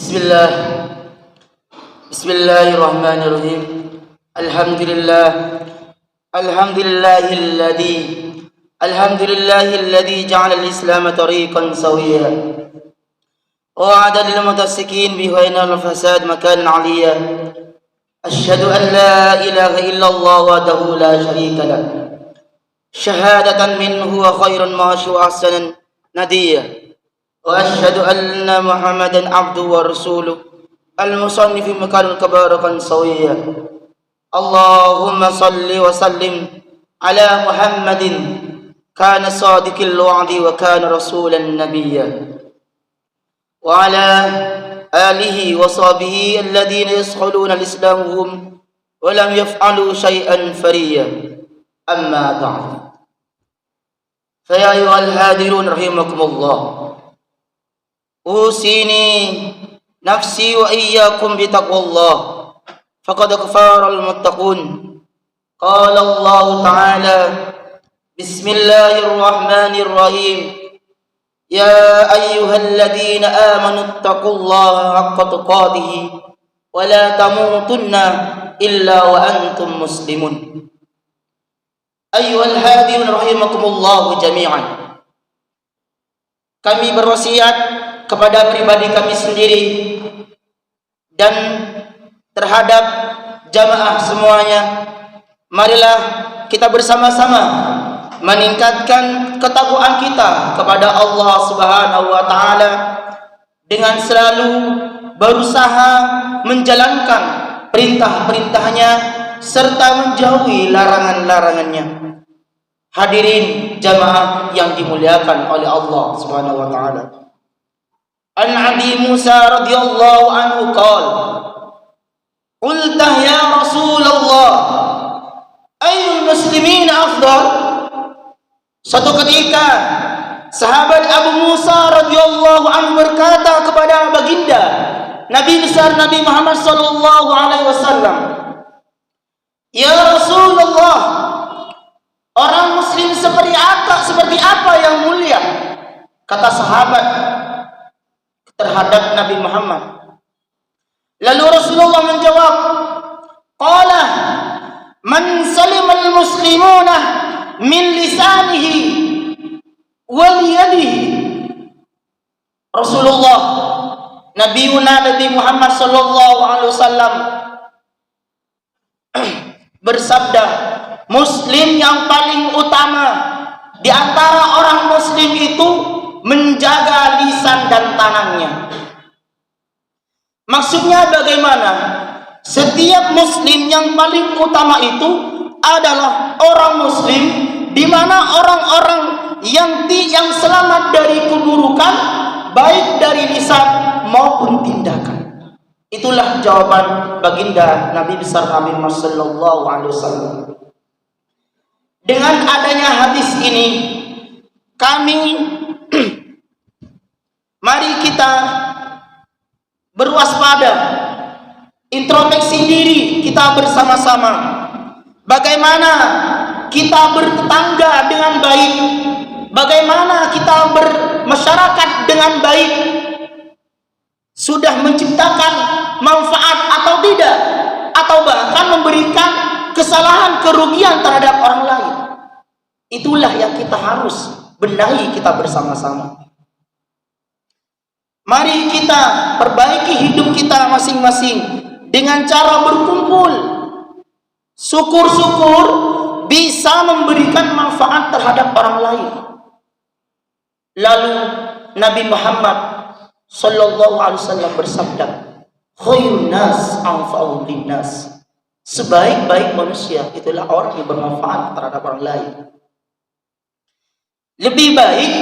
Bismillah. Bismillahirrahmanirrahim. Alhamdulillahilladzi ja'ala al-Islam tariqan sawiyya wa 'ada lil mutassikin bi ghayril fasad makanan 'aliyya. Asyhadu an la ilaha illallah wahdahu la syarika lah. Syahadatan minhu wa khairun mashi wa ahsanan nadiyya. Wa asyhadu anna Muhammadan abduhu wa rasuluh al-musannif makanan kabarakan sawiyya. Allahumma salli wa sallim ala Muhammadin kana sadiqil wa'di wa kana rasulan nabiyya wa ala alihi wa sahbihi alladhina yaskhuluna al-islamahum wa lam yaf'alu shay'an fariyya. Amma ba'd. Fa ya ayyuhal hadirun rahimakumullah, usini nafsi wa iyyakum bi taqwallah faqad kafaral muttaqun. Qala Allah Ta'ala, Bismillahirrahmanirrahim, ya ayyuhalladzina amanu taqullaha haqqa tuqatih wa la tamutunna illa wa antum muslimun. Ayyuhal hadirun rahimakumullah jami'an. Kami berwasiat kepada pribadi kami sendiri dan terhadap jamaah semuanya, marilah kita bersama-sama meningkatkan ketakwaan kita kepada Allah Subhanahu wa taala dengan selalu berusaha menjalankan perintah-perintahnya serta menjauhi larangan-larangannya. Hadirin jamaah yang dimuliakan oleh Allah Subhanahu wa taala. An Abi Musa radhiyallahu anhu qala, qulta ya Rasulullah, ayyul muslimin afdal? Suatu ketika sahabat Abu Musa radhiyallahu anhu berkata kepada baginda Nabi besar Nabi Muhammad sallallahu alaihi wasallam, ya Rasulullah, orang muslim seperti apa yang mulia? Kata sahabat terhadap Nabi Muhammad. Lalu Rasulullah menjawab, qala man salimal muslimuna min lisanihi wal yadihi. Rasulullah Nabi Muhammad sallallahu alaihi wasallam bersabda, muslim yang paling utama di antara orang muslim itu menjaga lisan dan tangannya. Maksudnya bagaimana? Setiap muslim yang paling utama itu adalah orang muslim, di mana orang-orang yang selamat dari keburukan baik dari lisan maupun tindakan. Itulah jawaban baginda Nabi besar Nabi Muhammad sallallahu alaihi wasallam. Dengan adanya hadis ini, kami mari kita berwaspada, introspeksi diri kita bersama-sama. Bagaimana kita bertetangga dengan baik, bagaimana kita bermasyarakat dengan baik, sudah menciptakan manfaat atau tidak, atau bahkan memberikan kesalahan, kerugian terhadap orang lain. Itulah yang kita harus benahi kita bersama-sama. Mari kita perbaiki hidup kita masing-masing dengan cara berkumpul. Syukur-syukur bisa memberikan manfaat terhadap orang lain. Lalu Nabi Muhammad sallallahu alaihi wasallam bersabda, khairun nas anfa'uhum linnas. Sebaik-baik manusia itulah orang yang bermanfaat terhadap orang lain. Lebih baik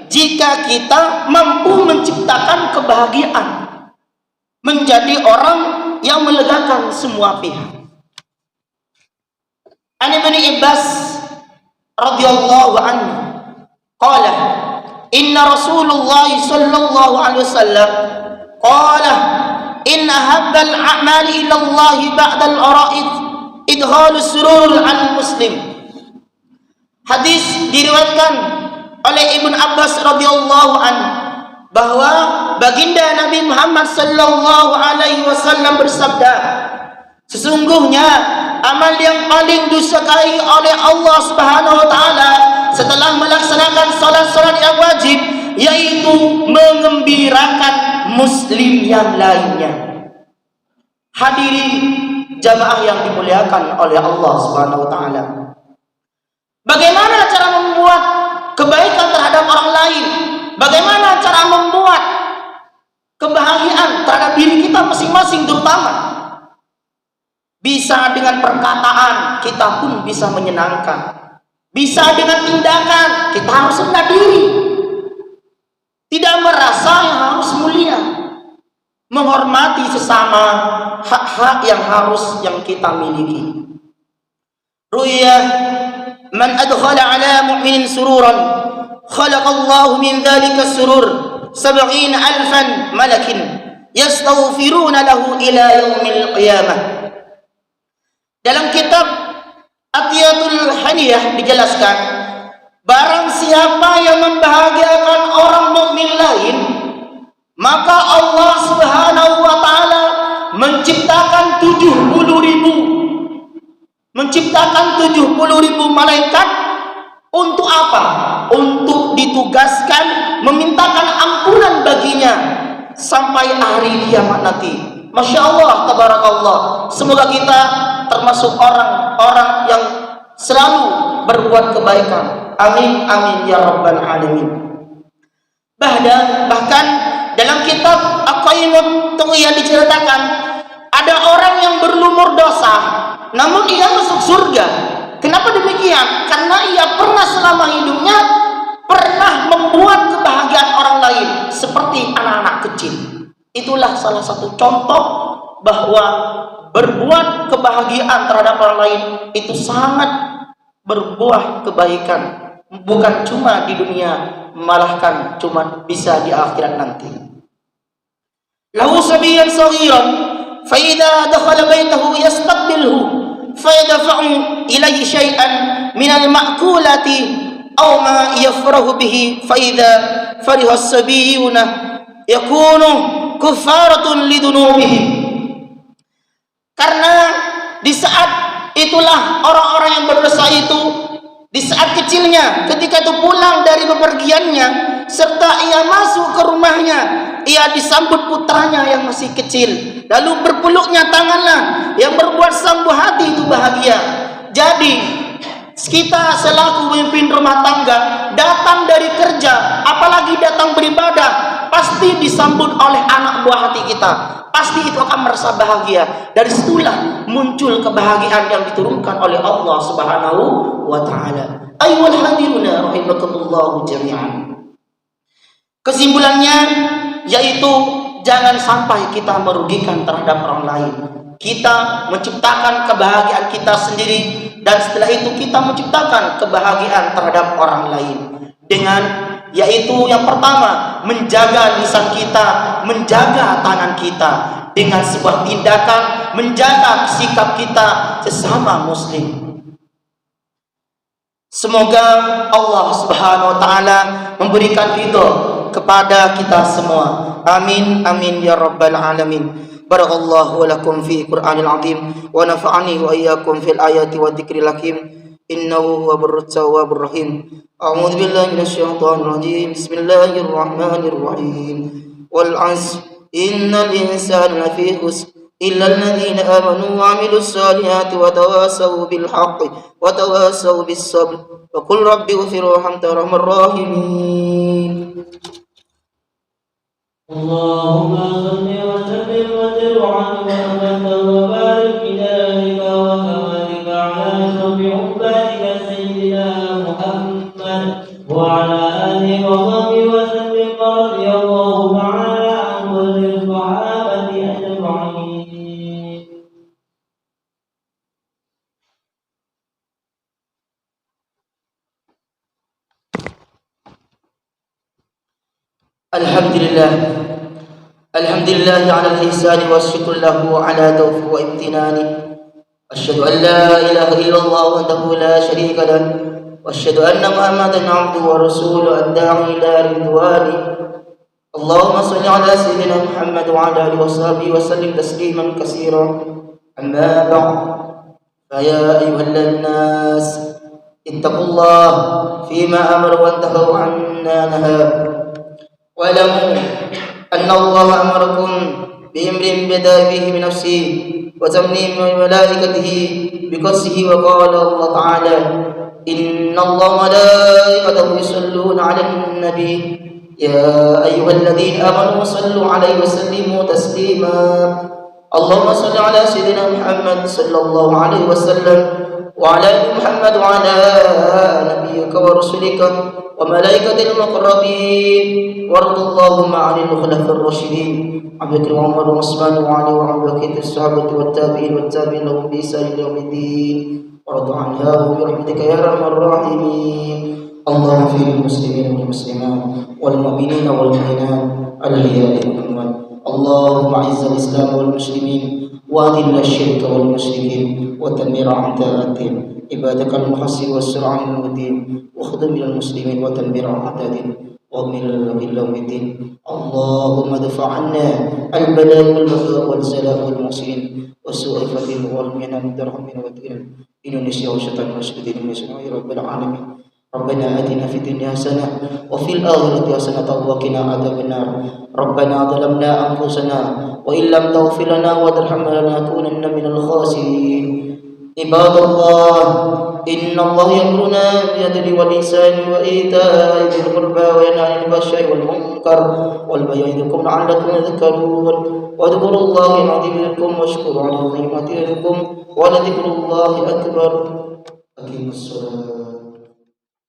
jika kita mampu menciptakan kebahagiaan, menjadi orang yang melegakan semua pihak. An Ibnu Abbas radhiyallahu anhu qala, inna Rasulullah sallallahu alaihi wasallam qala, inna habbal a'mali ila Allah ba'da al-ara'id idhalu surur al-muslim. Hadis diriwayatkan oleh Ibnu Abbas radhiyallahu anhu bahwa baginda Nabi Muhammad sallallahu alaihi wasallam bersabda, sesungguhnya amal yang paling disukai oleh Allah Subhanahu wa taala setelah melaksanakan salat-salat yang wajib yaitu mengembirakan muslim yang lainnya. Hadirin jamaah yang dimuliakan oleh Allah Subhanahu wa taala. Bagaimana cara membuat kebaikan terhadap orang lain? Bagaimana cara membuat kebahagiaan terhadap diri kita masing-masing terutama? Bisa dengan perkataan, kita pun bisa menyenangkan. Bisa dengan tindakan, kita harus rendah diri. Tidak merasa yang harus mulia. Menghormati sesama, hak-hak yang harus yang kita miliki. Ruya man adkhala ala mu'minin sururan khalaqallahu min dhalika surur 70,000 malakin yastaghfiruna lahu ila yaumil qiyamah. Dalam kitab Atiyatul Haniyah dijelaskan, barang siapa yang membahagiakan orang mukmin lain, maka Allah Subhanahu wa taala menciptakan 70,000 malaikat untuk apa? Untuk ditugaskan memintakan ampunan baginya sampai hari kiamat nanti. Masya Allah, tabarakallah. Semoga kita termasuk orang-orang yang selalu berbuat kebaikan. Amin amin ya rabbal alamin. Bahkan dalam kitab Aqaimut Tughyan diceritakan ada orang yang berlumur dosa namun ia masuk surga. Kenapa demikian? Karena ia pernah selama hidupnya pernah membuat kebahagiaan orang lain seperti anak-anak kecil. Itulah salah satu contoh bahwa berbuat kebahagiaan terhadap orang lain itu sangat berbuah kebaikan, bukan cuma di dunia, malahkan cuma bisa di akhirat nanti. Lahu sabiyan saghiran fa idza dakhala baitahu yastaqbilhu fa yadfa'u ilayhi shay'an min al-ma'kulati aw ma yafrahu bihi fa idza fariha as-sabiyuna yakunu kufaratun lidunubihim. Karena di saat itulah orang-orang yang berdosa itu di saat kecilnya ketika itu pulang dari bepergiannya serta ia masuk ke rumahnya, ia disambut putranya yang masih kecil, lalu berpeluknya tanganlah yang berbuat sang buah hati itu bahagia. Jadi kita selaku pemimpin rumah tangga datang dari kerja apalagi datang beribadah pasti disambut oleh anak buah hati kita, pasti itu akan merasa bahagia. Dari situlah muncul kebahagiaan yang diturunkan oleh Allah Subhanahu wa taala. Ayyuhal hadiruna rahimakumullah jami'an. Kesimpulannya yaitu jangan sampai kita merugikan terhadap orang lain. Kita menciptakan kebahagiaan kita sendiri dan setelah itu kita menciptakan kebahagiaan terhadap orang lain dengan yaitu yang pertama menjaga lisan kita, menjaga tangan kita dengan sebuah tindakan menjaga sikap kita sesama muslim. Semoga Allah Subhanahu wa taala memberikan ridho kepada kita semua. Amin amin ya rabbal alamin. Barakallahu lakum fi Qur'anil azim wa nafa'ani wa iyyakum fil ayati wa dzikril hakim. Innahu huwal tawwabur rahim. A'udzu billahi minasyaitonir rajim. Bismillahirrahmanirrahim. Wal 'asr innal insana lafi khusr illa alladhina amanu wa 'amilus solihati wa tawassaw bil haqqi wa tawassaw bis sabr. Wa qul rabbighfir warhamta arhamar rahimin. Allahumma salli wa sallim wa zid wa barik bidzalika wa kamalika ala asrafi ibadika sayyidina Muhammad wa ala alihi wa sahbihi wa sallim radhiyallahu ta'ala an kulli sahabati ajma'in. Alhamdulillah ala al-ihsani wa syukur lahu ala tawfiq wa imtinani. Asyhadu an la ilaha illallah wahdahu la syarika lah wa asyhadu anna Muhammadan 'abduhu wa rasuluhu ad-da'i ila ridwani. اللهم صل على سيدنا محمد وعلى آله وصحبه وسلم تسليما كثيرا. أما بعد، فيا أيها الناس اتقوا الله فيما أمر وانتهوا عما نهى، واعلموا أن الله أمركم بأمر بدأ فيه بنفسه وتمنيه بملائكته بقدسه، وقال الله تعالى: إن الله وملائكته يصلون على النبي يا أيها الذين آمنوا صلوا عليه وسلموا تسليما. اللهم صل على سيدنا محمد صلى الله عليه وسلم وعلى آل محمد وعلى نبيك ورسلك وملائكة المقربين، وارض اللهم عن الخلفاء الراشدين أبي بكر وعمر وعثمان وعلي وعن بقية الصحابة والتابعين والتابعين لهم بإحسان إلى يوم الدين، وارض عنها برحمتك يا أرحم الراحمين. اللهم اغفر للمسلمين والمسلمات والمؤمنين والمؤمنات الأحياء والأموات. اللهم أعز الإسلام والمسلمين وأذل الشرك والمشركين ودمر أعداءهم، عبادك المحسن والسرعان المدين، واخذ من المسلمين ودمر أعداءهم وأمن يوم الدين. اللهم ادفع عنا البلاء والبغاء والزلاء والمحسنين وسوء الفتن والمنن درهم ودين إندونيسيا وشتات المسجدين يا رب العالمين. ربنا آتنا في الدنيا حسنة وفي الآخرة حسنة وقنا عذاب النار. ربنا ظلمنا أنفسنا وإن لم تغفر لنا وترحمنا لنكونن من الخاسرين. عباد الله، إن الله يأمرنا بالعدل والإحسان وإيتاء ذي القربى وينهى عن الفحشاء والمنكر والبغي يعظكم لعلكم تذكرون. واذكروا الله العظيم يذكركم واشكروا على نعمته يزدكم ولذكر الله أكبر. أقيموا الصلاة.